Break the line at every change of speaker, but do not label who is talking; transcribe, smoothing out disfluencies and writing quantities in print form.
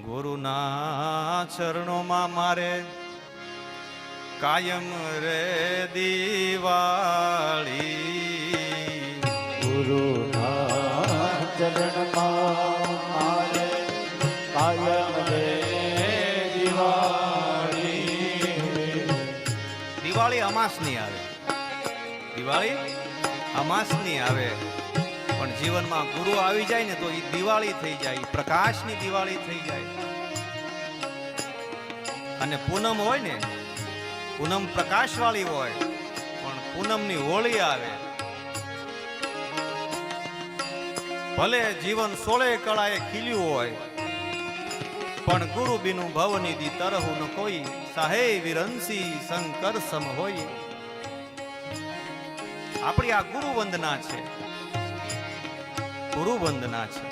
ગુરુના ચરણોમાં મારે કાયમ રે દિવાળી,
ગુરુના ચરણમાં મારે કાયમ રે દિવાળી.
દિવાળી અમાસની આવે, દિવાળી અમાસની આવે, પણ જીવનમાં ગુરુ આવી જાય ને તો એ દિવાળી થઈ જાય, પ્રકાશની દિવાળી થઈ જાય. અને પૂનમ હોય ને, પૂનમ પ્રકાશવાળી હોય, પણ પૂનમની હોળી આવે. ભલે જીવન 16 કળાએ ખીલ્યું હોય, પણ ગુરુ બિનું ભવનિધિ તરહુ ન કોઈ, સાહે વિરંસી શંકર સમ હોય. આપણી આ ગુરુ વંદના છે, ગુરુ વંદના છે.